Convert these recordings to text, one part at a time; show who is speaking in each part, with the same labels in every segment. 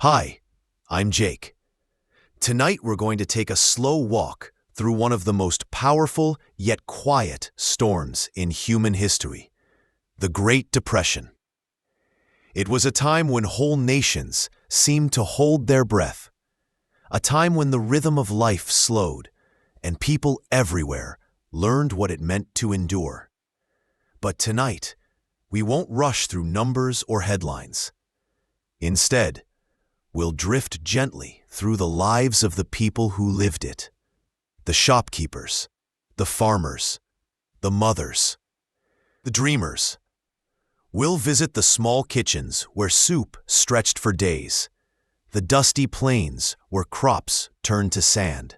Speaker 1: Hi, I'm Jake. Tonight we're going to take a slow walk through one of the most powerful yet quiet storms in human history, the Great Depression. It was a time when whole nations seemed to hold their breath, a time when the rhythm of life slowed and people everywhere learned what it meant to endure. But tonight, we won't rush through numbers or headlines. Instead, we'll drift gently through the lives of the people who lived it. The shopkeepers, the farmers, the mothers, the dreamers. We'll visit the small kitchens where soup stretched for days, the dusty plains where crops turned to sand,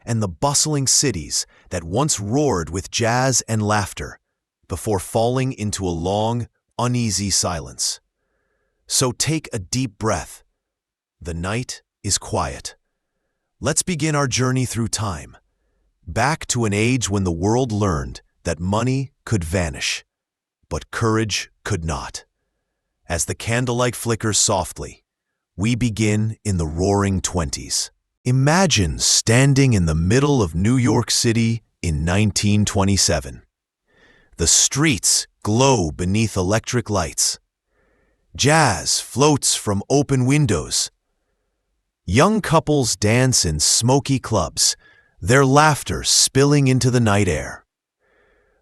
Speaker 1: and the bustling cities that once roared with jazz and laughter before falling into a long, uneasy silence. So take a deep breath. The night is quiet. Let's begin our journey through time, back to an age when the world learned that money could vanish, but courage could not. As the candlelight flickers softly, we begin in the roaring 20s. Imagine standing in the middle of New York City in 1927. The streets glow beneath electric lights. Jazz floats from open windows. Young couples dance in smoky clubs, their laughter spilling into the night air.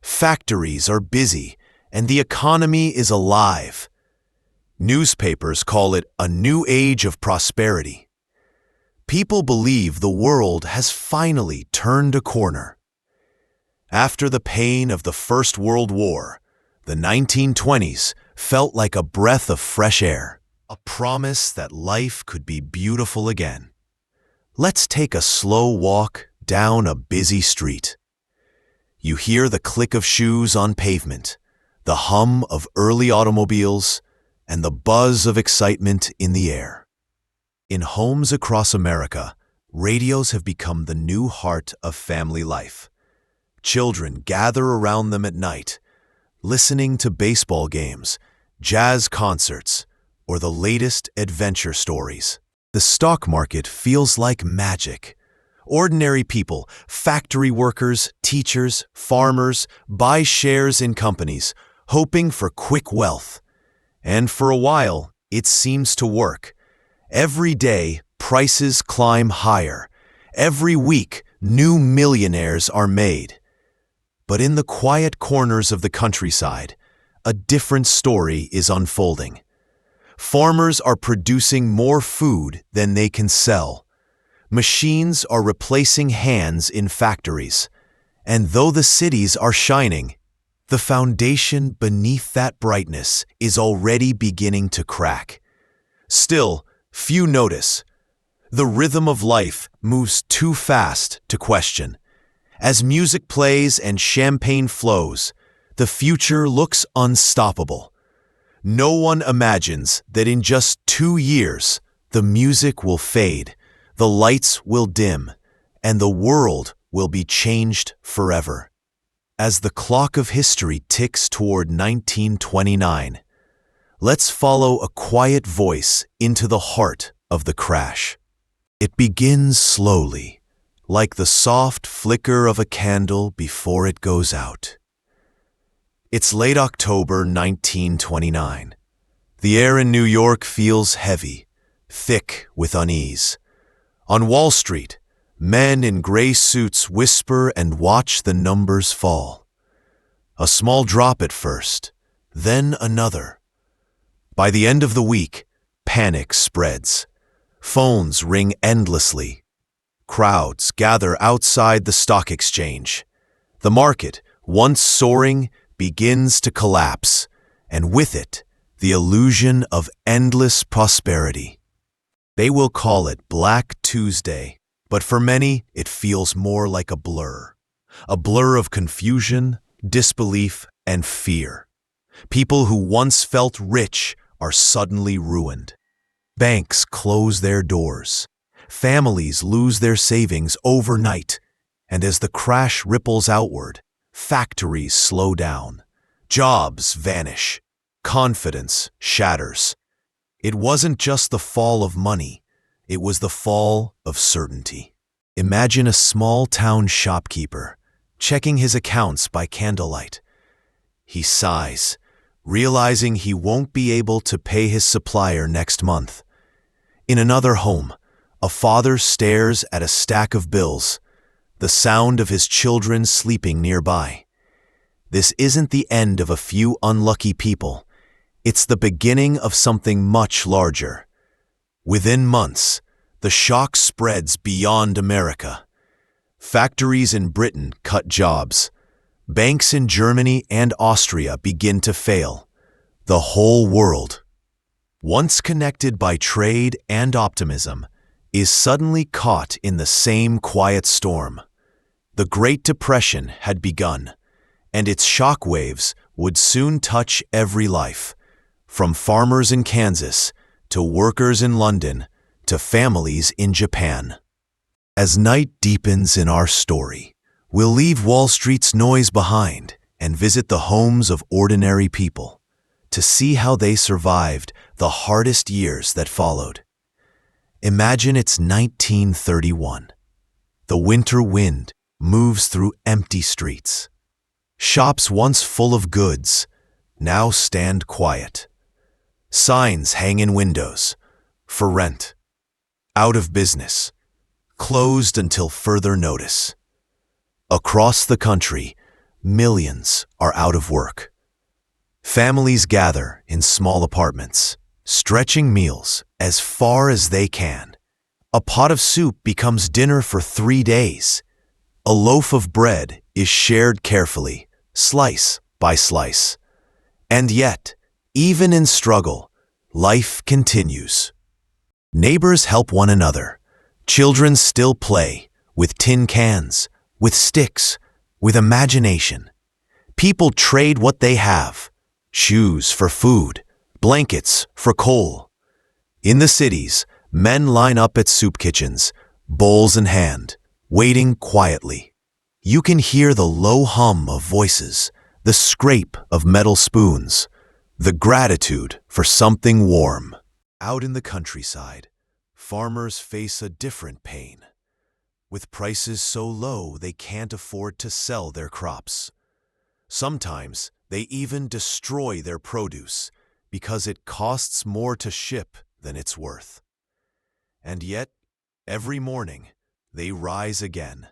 Speaker 1: Factories are busy, and the economy is alive. Newspapers call it a new age of prosperity. People believe the world has finally turned a corner. After the pain of the First World War, the 1920s felt like a breath of fresh air. A promise that life could be beautiful again. Let's take a slow walk down a busy street. You hear the click of shoes on pavement, the hum of early automobiles, and the buzz of excitement in the air. In homes across America, radios have become the new heart of family life. Children gather around them at night, listening to baseball games, jazz concerts, or the latest adventure stories. The stock market feels like magic. Ordinary people, factory workers, teachers, farmers, buy shares in companies, hoping for quick wealth. And for a while, it seems to work. Every day, prices climb higher. Every week, new millionaires are made. But in the quiet corners of the countryside, a different story is unfolding. Farmers are producing more food than they can sell. Machines are replacing hands in factories. And though the cities are shining, the foundation beneath that brightness is already beginning to crack. Still, few notice. The rhythm of life moves too fast to question. As music plays and champagne flows, the future looks unstoppable. No one imagines that in just 2 years, the music will fade, the lights will dim, and the world will be changed forever. As the clock of history ticks toward 1929, let's follow a quiet voice into the heart of the crash. It begins slowly, like the soft flicker of a candle before it goes out. It's late October 1929. The air in New York feels heavy, thick with unease. On Wall Street, men in gray suits whisper and watch the numbers fall. A small drop at first, then another. By the end of the week, panic spreads. Phones ring endlessly. Crowds gather outside the stock exchange. The market, once soaring, begins to collapse, and with it, the illusion of endless prosperity. They will call it Black Tuesday, but for many, it feels more like a blur of confusion, disbelief, and fear. People who once felt rich are suddenly ruined. Banks close their doors. Families lose their savings overnight, and as the crash ripples outward, factories slow down, jobs vanish, confidence shatters. It wasn't just the fall of money, it was the fall of certainty. Imagine a small-town shopkeeper checking his accounts by candlelight. He sighs, realizing he won't be able to pay his supplier next month. In another home, a father stares at a stack of bills, the sound of his children sleeping nearby. This isn't the end of a few unlucky people. It's the beginning of something much larger. Within months, the shock spreads beyond America. Factories in Britain cut jobs. Banks in Germany and Austria begin to fail. The whole world, once connected by trade and optimism, is suddenly caught in the same quiet storm. The Great Depression had begun, and its shockwaves would soon touch every life, from farmers in Kansas to workers in London to families in Japan. As night deepens in our story, we'll leave Wall Street's noise behind and visit the homes of ordinary people to see how they survived the hardest years that followed. Imagine it's 1931. The winter wind moves through empty streets. Shops once full of goods now stand quiet. Signs hang in windows, for rent, out of business, closed until further notice. Across the country, millions are out of work. Families gather in small apartments, stretching meals as far as they can. A pot of soup becomes dinner for 3 days. A loaf of bread is shared carefully, slice by slice. And yet, even in struggle, life continues. Neighbors help one another. Children still play with tin cans, with sticks, with imagination. People trade what they have: shoes for food, blankets for coal. In the cities, men line up at soup kitchens, bowls in hand, waiting quietly. You can hear the low hum of voices, the scrape of metal spoons, the gratitude for something warm. Out in the countryside, farmers face a different pain. With prices so low they can't afford to sell their crops. Sometimes they even destroy their produce because it costs more to ship than it's worth. And yet, every morning, they rise again.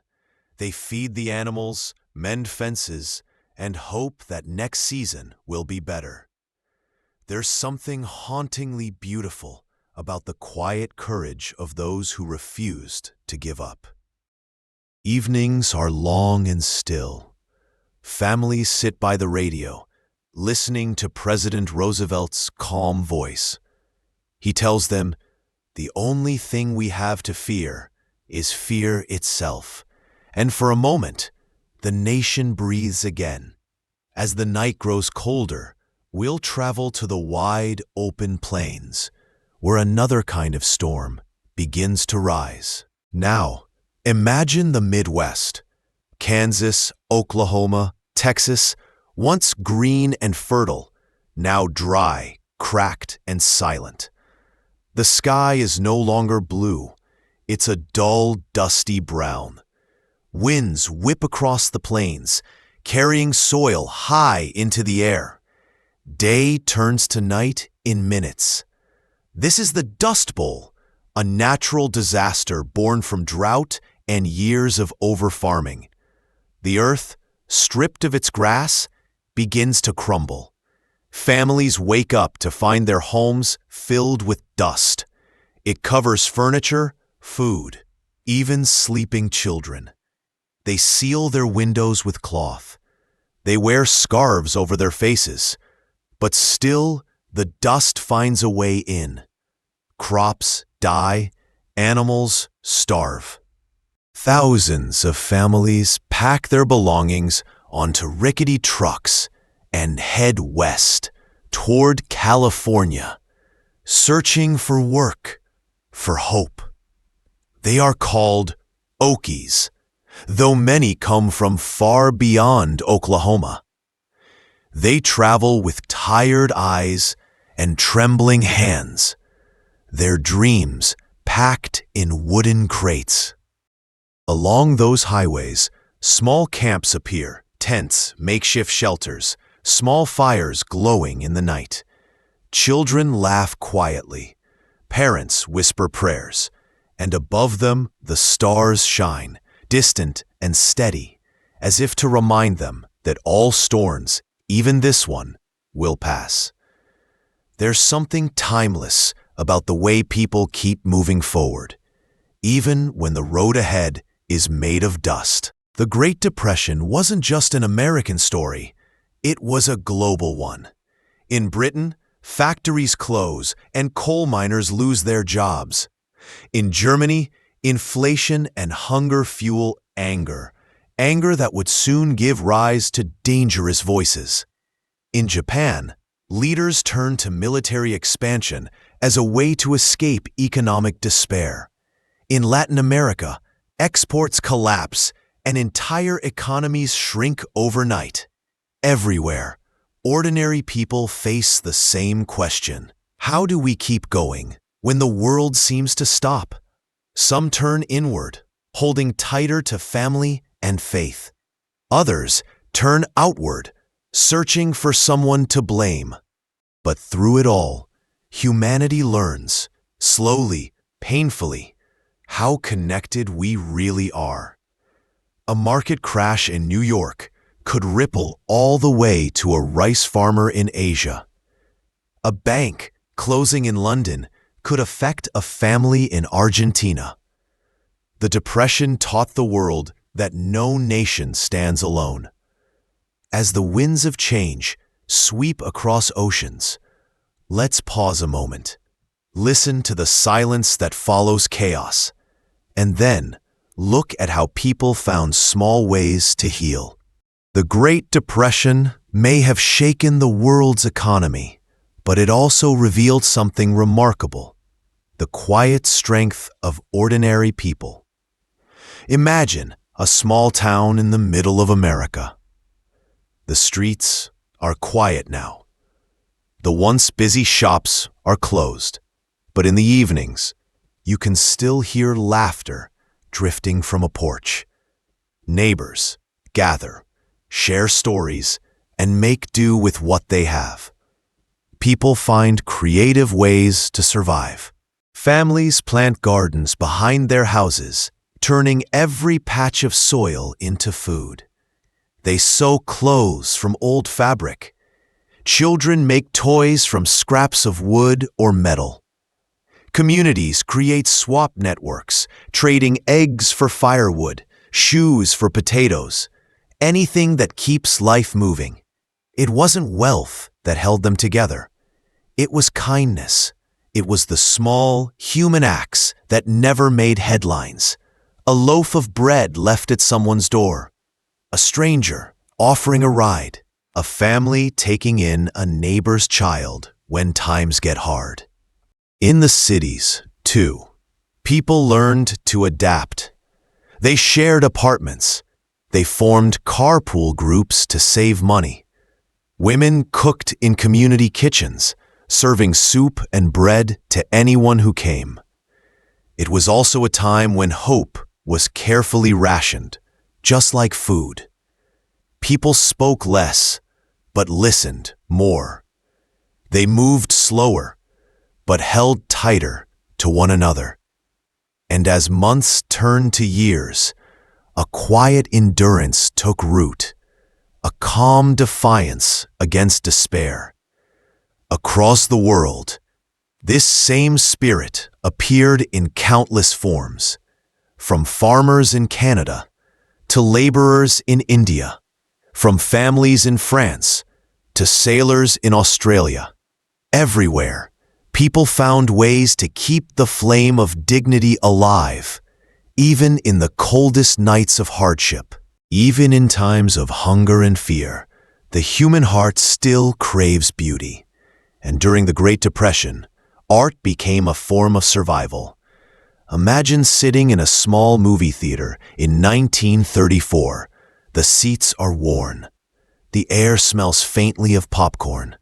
Speaker 1: They feed the animals, mend fences, and hope that next season will be better. There's something hauntingly beautiful about the quiet courage of those who refused to give up. Evenings are long and still. Families sit by the radio, listening to President Roosevelt's calm voice. He tells them, "The only thing we have to fear is fear itself." And for a moment, the nation breathes again. As the night grows colder, we'll travel to the wide, open plains, where another kind of storm begins to rise. Now, imagine the Midwest. Kansas, Oklahoma, Texas, once green and fertile, now dry, cracked, and silent. The sky is no longer blue. It's a dull, dusty brown. Winds whip across the plains, carrying soil high into the air. Day turns to night in minutes. This is the Dust Bowl, a natural disaster born from drought and years of over-farming. The earth, stripped of its grass, begins to crumble. Families wake up to find their homes filled with dust. It covers furniture, food, even sleeping children. They seal their windows with cloth. They wear scarves over their faces, but still the dust finds a way in. Crops die, animals starve. Thousands of families pack their belongings onto rickety trucks and head west toward California, searching for work, for hope. They are called Okies, though many come from far beyond Oklahoma. They travel with tired eyes and trembling hands, their dreams packed in wooden crates. Along those highways, small camps appear, tents, makeshift shelters, small fires glowing in the night. Children laugh quietly, parents whisper prayers, and above them the stars shine, distant and steady, as if to remind them that all storms, even this one, will pass. There's something timeless about the way people keep moving forward, even when the road ahead is made of dust. The Great Depression wasn't just an American story, it was a global one. In Britain, factories close and coal miners lose their jobs. In Germany, inflation and hunger fuel anger that would soon give rise to dangerous voices. In Japan, leaders turned to military expansion as a way to escape economic despair. In Latin America, exports collapse and entire economies shrink overnight. Everywhere, ordinary people face the same question. How do we keep going when the world seems to stop? Some turn inward, holding tighter to family and faith. Others turn outward, searching for someone to blame. But through it all, humanity learns, slowly, painfully, how connected we really are. A market crash in New York could ripple all the way to a rice farmer in Asia. A bank closing in London could affect a family in Argentina. The Depression taught the world that no nation stands alone. As the winds of change sweep across oceans, let's pause a moment, listen to the silence that follows chaos, and then look at how people found small ways to heal. The Great Depression may have shaken the world's economy, but it also revealed something remarkable: the quiet strength of ordinary people. Imagine a small town in the middle of America. The streets are quiet now. The once busy shops are closed, but in the evenings, you can still hear laughter drifting from a porch. Neighbors gather, share stories, and make do with what they have. People find creative ways to survive. Families plant gardens behind their houses, turning every patch of soil into food. They sew clothes from old fabric. Children make toys from scraps of wood or metal. Communities create swap networks, trading eggs for firewood, shoes for potatoes, anything that keeps life moving. It wasn't wealth that held them together. It was kindness. It was the small, human acts that never made headlines. A loaf of bread left at someone's door. A stranger offering a ride. A family taking in a neighbor's child when times get hard. In the cities, too, people learned to adapt. They shared apartments. They formed carpool groups to save money. Women cooked in community kitchens, serving soup and bread to anyone who came. It was also a time when hope was carefully rationed, just like food. People spoke less, but listened more. They moved slower, but held tighter to one another. And as months turned to years, a quiet endurance took root, a calm defiance against despair. Across the world, this same spirit appeared in countless forms, from farmers in Canada to laborers in India, from families in France to sailors in Australia. Everywhere, people found ways to keep the flame of dignity alive, even in the coldest nights of hardship. Even in times of hunger and fear, the human heart still craves beauty. And during the Great Depression, art became a form of survival. Imagine sitting in a small movie theater in 1934. The seats are worn. The air smells faintly of popcorn.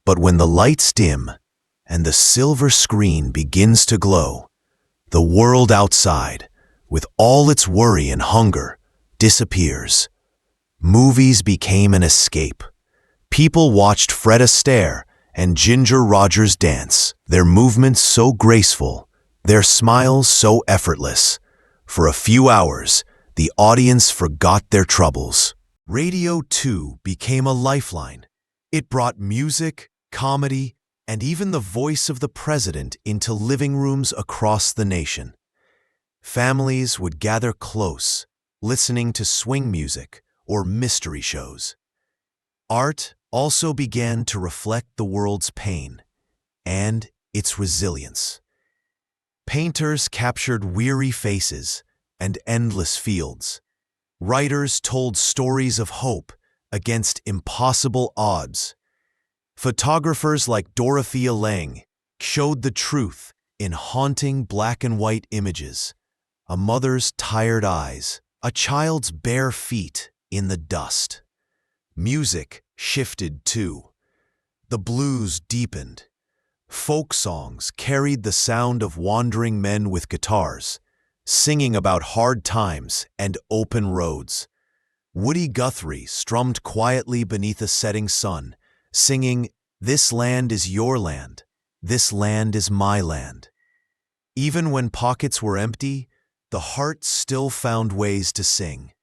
Speaker 1: But when the lights dim and the silver screen begins to glow, the world outside, with all its worry and hunger, disappears. Movies became an escape. People watched Fred Astaire and Ginger Rogers dance, their movements so graceful, their smiles so effortless. For a few hours, the audience forgot their troubles. Radio, too, became a lifeline. It brought music, comedy, and even the voice of the president into living rooms across the nation. Families would gather close, listening to swing music or mystery shows. Art also began to reflect the world's pain and its resilience. Painters captured weary faces and endless fields. Writers told stories of hope against impossible odds. Photographers like Dorothea Lange showed the truth in haunting black and white images. A mother's tired eyes, a child's bare feet in the dust. Music shifted too. The blues deepened. Folk songs carried the sound of wandering men with guitars, singing about hard times and open roads. Woody Guthrie strummed quietly beneath a setting sun, singing, "This land is your land, this land is my land." Even when pockets were empty, the heart still found ways to sing.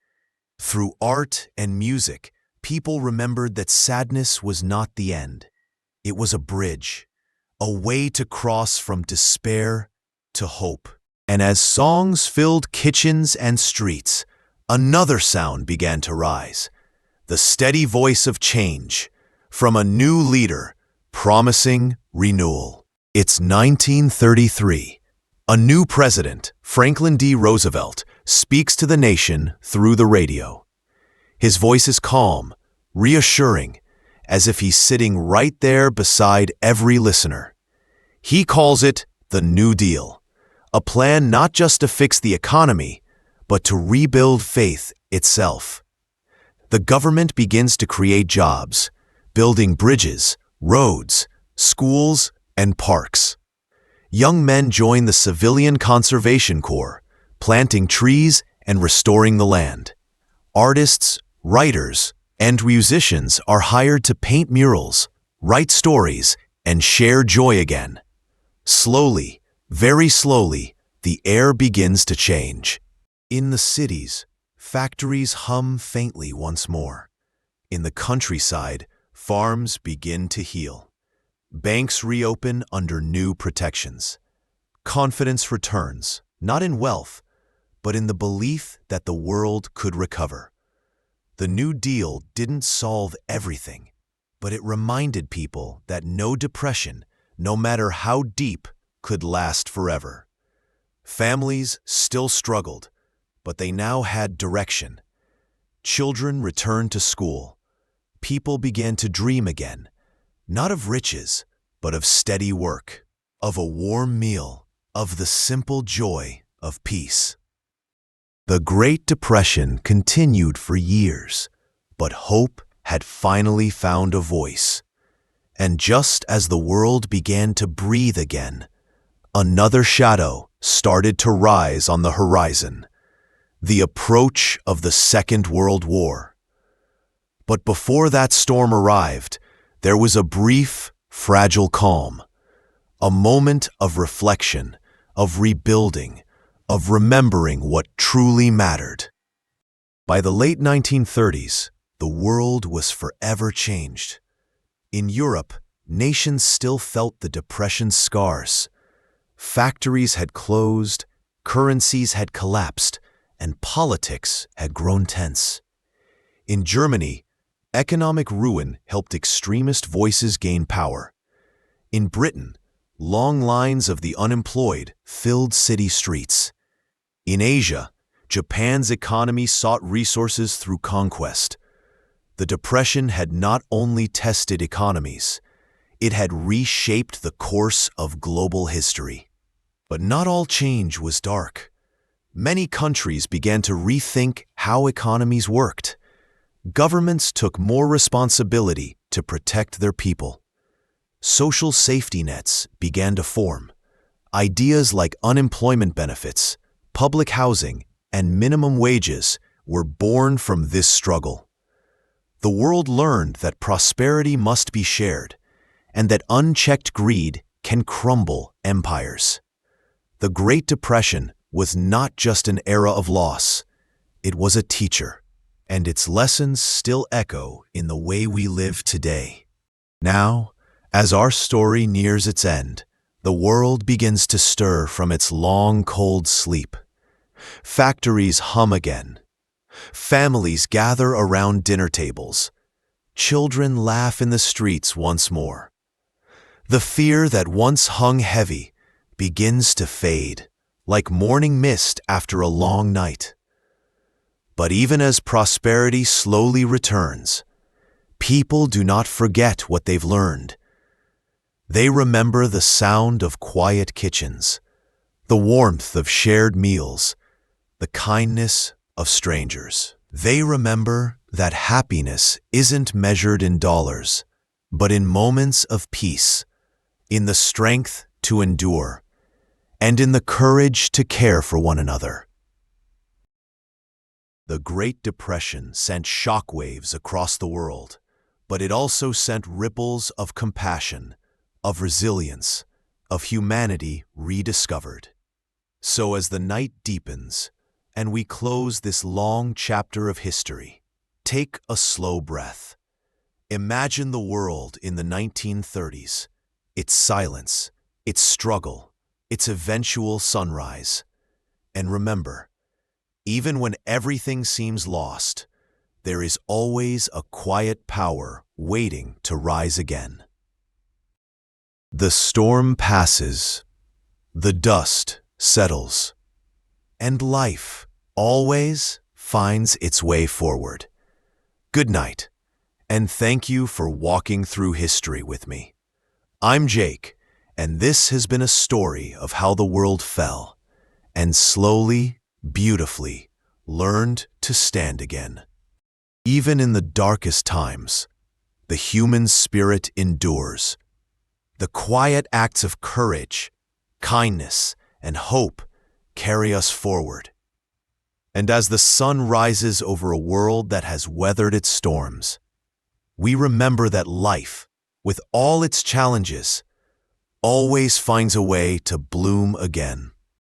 Speaker 1: Through art and music, people remembered that sadness was not the end. It was a bridge, a way to cross from despair to hope. And as songs filled kitchens and streets, another sound began to rise, the steady voice of change, from a new leader promising renewal. It's 1933. A new president, Franklin D. Roosevelt, speaks to the nation through the radio. His voice is calm, reassuring, as if he's sitting right there beside every listener. He calls it the New Deal, a plan not just to fix the economy, but to rebuild faith itself. The government begins to create jobs, building bridges, roads, schools, and parks. Young men join the Civilian Conservation Corps, planting trees and restoring the land. Artists, writers, and musicians are hired to paint murals, write stories, and share joy again. Slowly, very slowly, the air begins to change. In the cities, factories hum faintly once more. In the countryside, farms begin to heal. Banks reopen under new protections. Confidence returns, not in wealth, but in the belief that the world could recover. The New Deal didn't solve everything, but it reminded people that no depression, no matter how deep, could last forever. Families still struggled, but they now had direction. Children returned to school. People began to dream again, not of riches, but of steady work, of a warm meal, of the simple joy of peace. The Great Depression continued for years, but hope had finally found a voice. And just as the world began to breathe again, another shadow started to rise on the horizon, the approach of the Second World War. But before that storm arrived, there was a brief, fragile calm, a moment of reflection, of rebuilding, of remembering what truly mattered. By the late 1930s, the world was forever changed. In Europe, nations still felt the Depression's scars. Factories had closed, currencies had collapsed, and politics had grown tense. In Germany, economic ruin helped extremist voices gain power. In Britain, long lines of the unemployed filled city streets. In Asia, Japan's economy sought resources through conquest. The Depression had not only tested economies, it had reshaped the course of global history. But not all change was dark. Many countries began to rethink how economies worked. Governments took more responsibility to protect their people. social safety nets began to form. Ideas like unemployment benefits, public housing, and minimum wages were born from this struggle. The world learned that prosperity must be shared, and that unchecked greed can crumble empires. The Great Depression was not just an era of loss, it was a teacher, and its lessons still echo in the way we live today. Now, as our story nears its end, the world begins to stir from its long, cold sleep. Factories hum again. Families gather around dinner tables. Children laugh in the streets once more. The fear that once hung heavy begins to fade, like morning mist after a long night. But even as prosperity slowly returns, people do not forget what they've learned. They remember the sound of quiet kitchens, the warmth of shared meals, the kindness of strangers. They remember that happiness isn't measured in dollars, but in moments of peace, in the strength to endure, and in the courage to care for one another. The Great Depression sent shockwaves across the world, but it also sent ripples of compassion, of resilience, of humanity rediscovered. So as the night deepens, and we close this long chapter of history, take a slow breath. Imagine the world in the 1930s, its silence, its struggle, its eventual sunrise. And remember, even when everything seems lost, there is always a quiet power waiting to rise again. The storm passes, the dust settles, and life always finds its way forward. Good night, and thank you for walking through history with me. I'm Jake, and this has been a story of how the world fell, and slowly, beautifully, learned to stand again. Even in the darkest times, the human spirit endures. The quiet acts of courage, kindness, and hope carry us forward. And as the sun rises over a world that has weathered its storms, we remember that life, with all its challenges, always finds a way to bloom again.